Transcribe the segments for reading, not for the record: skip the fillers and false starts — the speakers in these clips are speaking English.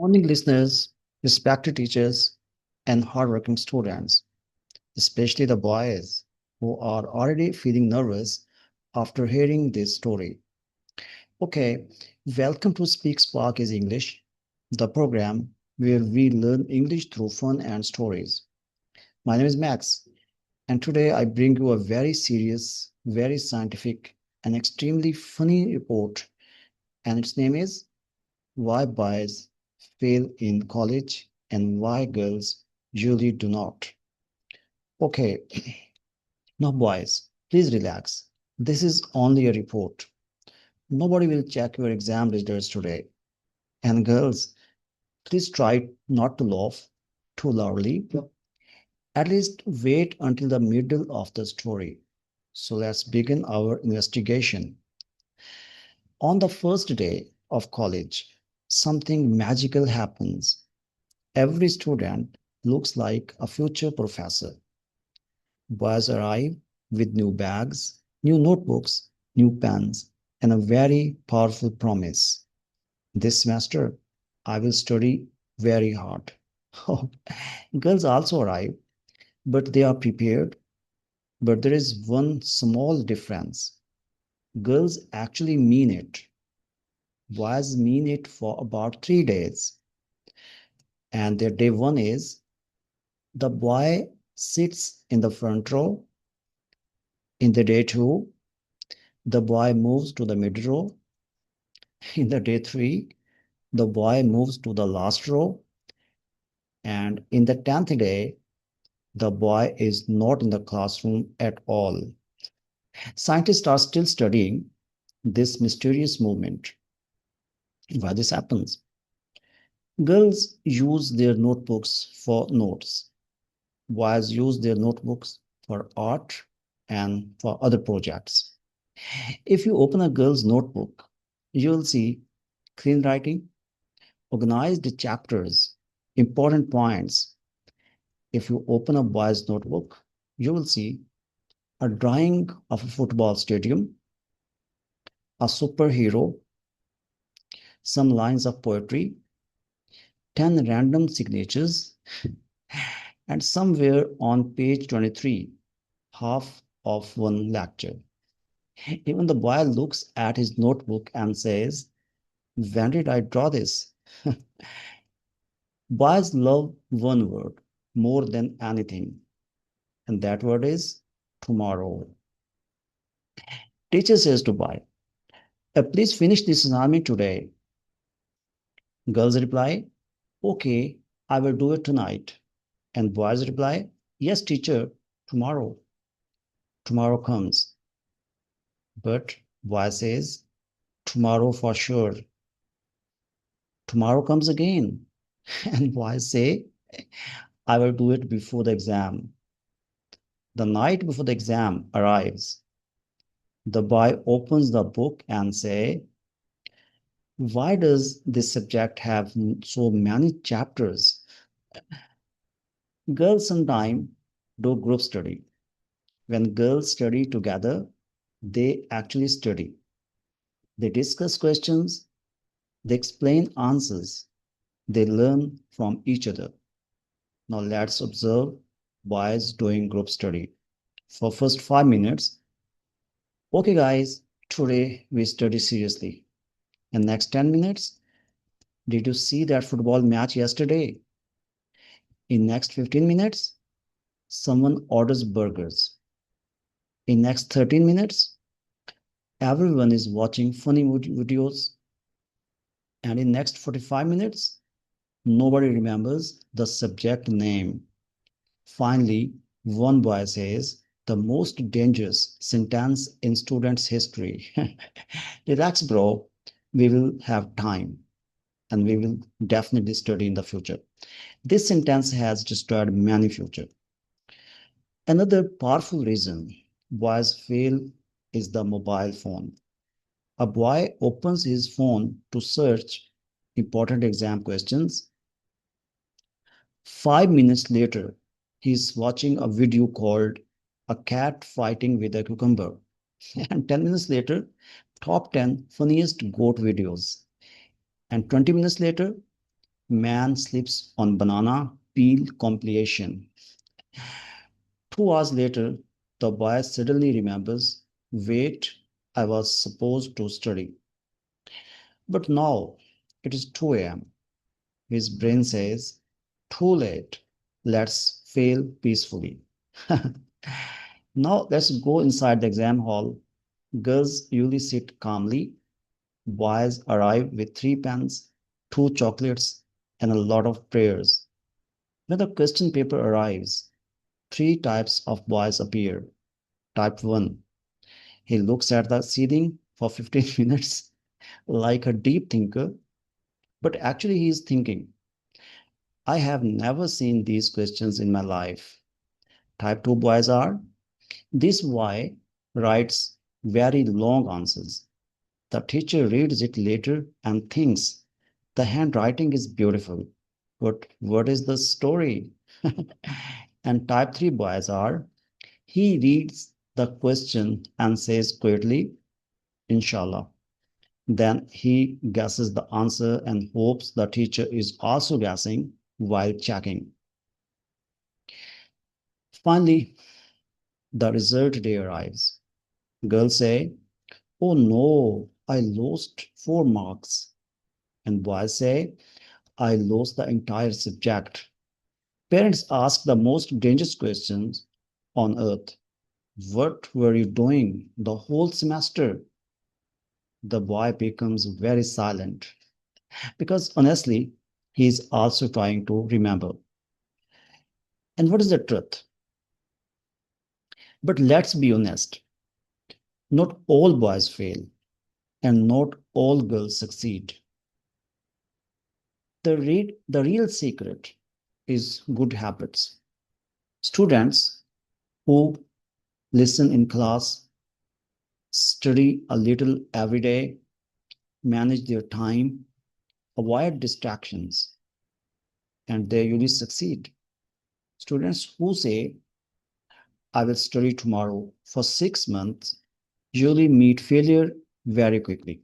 Morning, listeners, respected teachers, and hardworking students, especially the boys who are already feeling nervous after hearing this story. Okay, welcome to Speak-Spark is English, the program where we learn English through fun and stories. My name is Max, and today I bring you a very serious, very scientific, and extremely funny report, and its name is Why Boys Fail in College and Why Girls Usually Do Not. Okay, now, boys, please relax. This is only a report. Nobody will check your exam results today. And girls, please try not to laugh too loudly. At least wait until the middle of the story. So let's begin our investigation. On the first day of college, something magical happens. Every student looks like a future professor. Boys arrive with new bags, new notebooks, new pens, and a very powerful promise. This semester, I will study very hard. Girls also arrive, but they are prepared. But there is one small difference. Girls actually mean it. Boys mean it for about 3 days. And their day one is the boy sits in the front row. In the day two, the boy moves to the mid row. In the day three, the boy moves to the last row. And in the 10th day, the boy is not in the classroom at all. Scientists are still studying this mysterious movement. Why this happens? Girls use their notebooks for notes. Boys use their notebooks for art and for other projects. If you open a girl's notebook, you will see clean writing, organized chapters, important points. If you open a boy's notebook, you will see a drawing of a football stadium, a superhero, some lines of poetry, 10 random signatures, and somewhere on page 23, half of one lecture. Even the boy looks at his notebook and says, when did I draw this? Boys love one word more than anything, and that word is tomorrow. Teacher says to boy, please finish this assignment today. Girls reply, okay, I will do it tonight. And boys reply, yes, teacher, tomorrow. Tomorrow comes. But boy says, tomorrow for sure. Tomorrow comes again. And boys say, I will do it before the exam. The night before the exam arrives. The boy opens the book and say, why does this subject have so many chapters? Girls sometimes do group study. When girls study together, they actually study. They discuss questions, they explain answers, they learn from each other. Now let's observe boys doing group study. For first 5 minutes, okay guys, today we study seriously. And next 10 minutes, did you see that football match yesterday? In next 15 minutes, someone orders burgers. In next 13 minutes, everyone is watching funny videos. And in next 45 minutes, nobody remembers the subject name. Finally, one boy says, the most dangerous sentence in students' history. Relax, bro. We will have time and we will definitely study in the future. This sentence has destroyed many future. Another powerful reason boys fail is the mobile phone. A boy opens his phone to search important exam questions. 5 minutes later, he's watching a video called A Cat Fighting with a Cucumber. And 10 minutes later, top 10 funniest goat videos. And 20 minutes later, Man slips on banana peel compilation. 2 hours later, the boy suddenly remembers, wait, I was supposed to study. But now it is 2 a.m. His brain says, too late, let's fail peacefully. Now let's go inside the exam hall. Girls usually sit calmly. Boys arrive with 3 pens, 2 chocolates, and a lot of prayers. When the question paper arrives, 3 types of boys appear. Type 1. He looks at the ceiling for 15 minutes like a deep thinker, but actually he is thinking, I have never seen these questions in my life. Type 2 boys are, this boy writes very long answers. The teacher reads it later and thinks the handwriting is beautiful, but what is the story? And type 3 boys are, he reads the question and says quietly, Inshallah. Then he guesses the answer and hopes the teacher is also guessing while checking. Finally, the result day arrives. Girls say, oh no, I lost 4 marks. And boys say, I lost the entire subject. Parents ask the most dangerous questions on earth. What were you doing the whole semester? The boy becomes very silent because honestly, he is also trying to remember. And what is the truth? But let's be honest, not all boys fail and not all girls succeed. The real secret is good habits. Students who listen in class, study a little every day, manage their time, avoid distractions, and they usually succeed. Students who say, I will study tomorrow for 6 months, usually meet failure very quickly.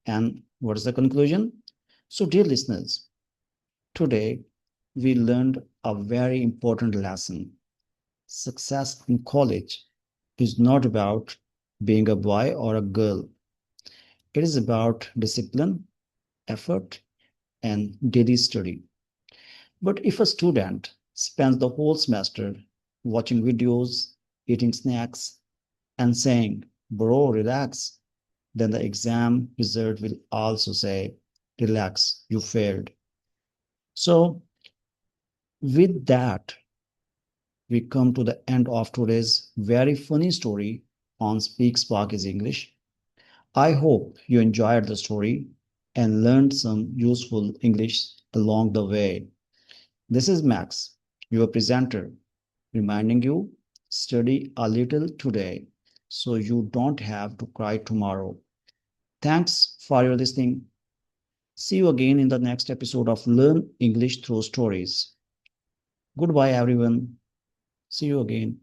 And what is the conclusion? So, dear listeners, today we learned a very important lesson. Success in college is not about being a boy or a girl, it is about discipline, effort, and daily study. But if a student spends the whole semester watching videos, eating snacks, and saying, bro, relax, then the exam result will also say, relax, you failed. So, with that, we come to the end of today's very funny story on Speak Spark is English. I hope you enjoyed the story and learned some useful English along the way. This is Max, your presenter, reminding you study a little today so you don't have to cry tomorrow. Thanks for your listening. See you again in the next episode of Learn English Through Stories. Goodbye, everyone. See you again.